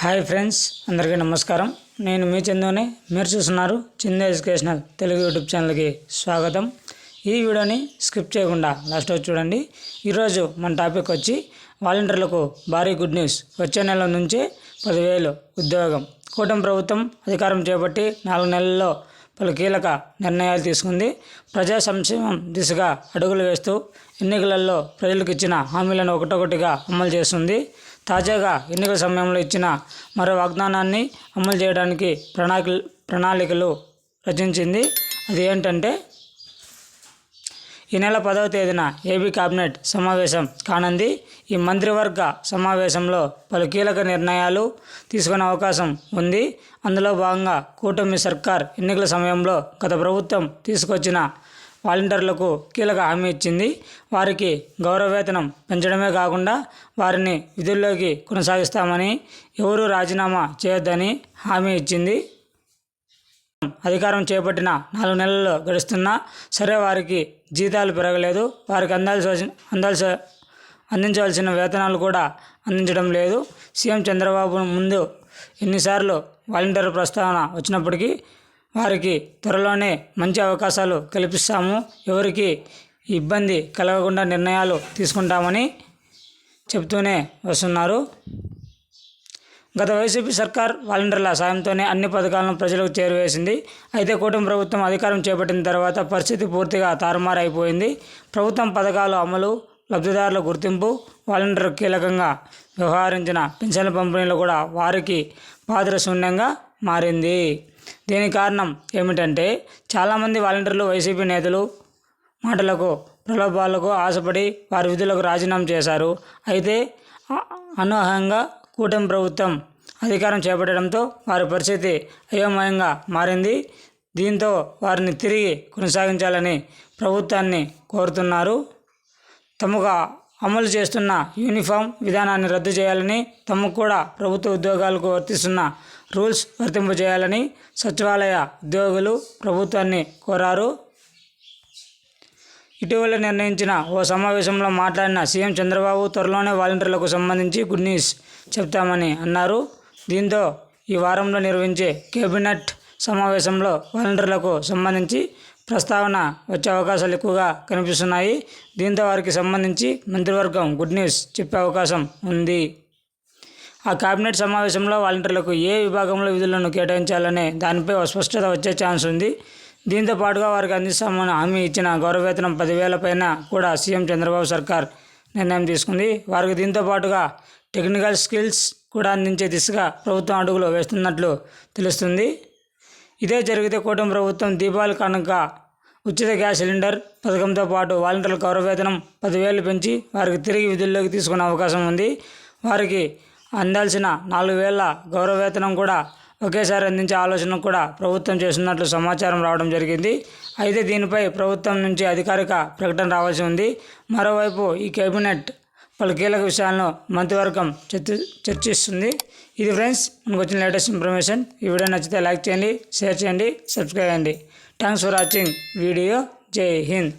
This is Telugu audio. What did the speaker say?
హాయ్ ఫ్రెండ్స్, అందరికీ నమస్కారం. నేను మీ చందుని. మీరు చూస్తున్నారు చందు ఎడ్యుకేషనల్ తెలుగు యూట్యూబ్ ఛానల్కి స్వాగతం. ఈ వీడియోని స్కిప్ చేయకుండా లాస్ట్ వరకు చూడండి. ఈరోజు మన టాపిక్ వచ్చి వాలంటీర్లకు భారీ గుడ్ న్యూస్. వచ్చే నెల నుంచే 10,000 ఉద్యోగం. కూటమి ప్రభుత్వం అధికారం చేపట్టి 4 నెలల్లో పలు కీలక నిర్ణయాలు తీసుకుంది. ప్రజా సంక్షేమం దిశగా అడుగులు వేస్తూ ఎన్నికలలో ప్రజలకు ఇచ్చిన హామీలను ఒకటొకటిగా అమలు చేస్తుంది. తాజాగా ఎన్నికల సమయంలో ఇచ్చిన మరో వాగ్దానాన్ని అమలు చేయడానికి ప్రణాళికలు రచించింది. అది ఏంటంటే, ఈ నెల 10వ తేదీన ఏపీ కేబినెట్ సమావేశం కానుంది. ఈ మంత్రివర్గ సమావేశంలో పలు కీలక నిర్ణయాలు తీసుకునే అవకాశం ఉంది. అందులో భాగంగా కూటమి సర్కార్ ఎన్నికల సమయంలో గత ప్రభుత్వం తీసుకొచ్చిన వాలంటీర్లకు కీలక హామీ ఇచ్చింది. వారికి గౌరవవేతనం పెంచడమే కాకుండా వారిని విధుల్లోకి కొనసాగిస్తామని, ఎవరూ రాజీనామా చేయొద్దని హామీ ఇచ్చింది. అధికారం చేపట్టిన 4 నెలలు గడుస్తున్నా సరే వారికి జీతాలు పెరగలేదు. వారికి అందించవలసిన వేతనాలు కూడా అందించడం లేదు. సీఎం చంద్రబాబు ముందు ఎన్నిసార్లు వాలంటీర్ ప్రస్తావన వచ్చినప్పటికీ వారికి త్వరలోనే మంచి అవకాశాలు కల్పిస్తాము, ఎవరికి ఇబ్బంది కలగకుండా నిర్ణయాలు తీసుకుంటామని చెబుతూనే వస్తున్నారు. గత వైసీపీ సర్కార్ వాలంటీర్ల సాయంతోనే అన్ని పథకాలను ప్రజలకు చేరువేసింది. అయితే కూటమి ప్రభుత్వం అధికారం చేపట్టిన తర్వాత పరిస్థితి పూర్తిగా తారుమారైపోయింది. ప్రభుత్వం పథకాల అమలు, లబ్ధిదారుల గుర్తింపు, వాలంటీర్ కీలకంగా వ్యవహరించిన పెన్షన్ల పంపిణీలు కూడా వారికి పారదర్శకంగా మారింది. దీనికి కారణం ఏమిటంటే, చాలామంది వాలంటీర్లు వైసీపీ నేతలు మాటలకు, ప్రలోభాలకు ఆశపడి వారి విధులకు రాజీనామా చేశారు. అయితే అనూహ్యంగా కూటమి ప్రభుత్వం అధికారం చేపట్టడంతో వారి పరిస్థితి అయోమయంగా మారింది. దీంతో వారిని తిరిగి కొనసాగించాలని ప్రభుత్వాన్ని కోరుతున్నారు. తమకు అమలు చేస్తున్న యూనిఫామ్ విధానాన్ని రద్దు చేయాలని, తమకు కూడా ప్రభుత్వ ఉద్యోగాలకు వర్తిస్తున్న రూల్స్ వర్తింపజేయాలని సచివాలయ ఉద్యోగులు ప్రభుత్వాన్ని కోరారు. ఇటీవల నిర్ణయించిన ఓ సమావేశంలో మాట్లాడిన సీఎం చంద్రబాబు త్వరలోనే వాలంటీర్లకు సంబంధించి గుడ్ న్యూస్ చెప్తామని అన్నారు. దీంతో ఈ వారంలో నిర్వహించే కేబినెట్ సమావేశంలో వాలంటీర్లకు సంబంధించి ప్రస్తావన వచ్చే అవకాశాలు ఎక్కువగా కనిపిస్తున్నాయి. దీంతో వారికి సంబంధించి మంత్రివర్గం గుడ్ న్యూస్ చెప్పే అవకాశం ఉంది. ఆ కేబినెట్ సమావేశంలో వాలంటీర్లకు ఏ విభాగంలో విధులను కేటాయించాలనే దానిపై స్పష్టత వచ్చే ఛాన్స్ ఉంది. దీంతో పాటుగా వారికి అందిస్తామని హామీ ఇచ్చిన గౌరవవేతనం 10,000 పైన కూడా సీఎం చంద్రబాబు సర్కార్ నిర్ణయం తీసుకుంది. వారికి దీంతో పాటుగా టెక్నికల్ స్కిల్స్ కూడా అందించే దిశగా ప్రభుత్వం అడుగులు వేస్తున్నట్లు తెలుస్తుంది. ఇదే జరిగితే కూటమి ప్రభుత్వం దీపావళి కానుక ఉచిత గ్యాస్ సిలిండర్ పథకంతో పాటు వాలంటీర్ల గౌరవవేతనం 10,000 పెంచి వారికి తిరిగి విధుల్లోకి తీసుకునే అవకాశం ఉంది. వారికి అందాల్సిన 4,000 గౌరవవేతనం కూడా ఒకేసారి అందించే ఆలోచన కూడా ప్రభుత్వం చేస్తున్నట్లు సమాచారం రావడం జరిగింది. అయితే దీనిపై ప్రభుత్వం నుంచి అధికారిక ప్రకటన రావాల్సి ఉంది. మరోవైపు ఈ కేబినెట్ పలు కీలక విషయాలను మంత్రివర్గం చర్చిస్తుంది. ఇది ఫ్రెండ్స్, మనకు వచ్చిన లేటెస్ట్ ఇన్ఫర్మేషన్. ఈ వీడియో నచ్చితే లైక్ చేయండి, షేర్ చేయండి, సబ్స్క్రైబ్ చేయండి. Thanks for watching video. జై హింద్.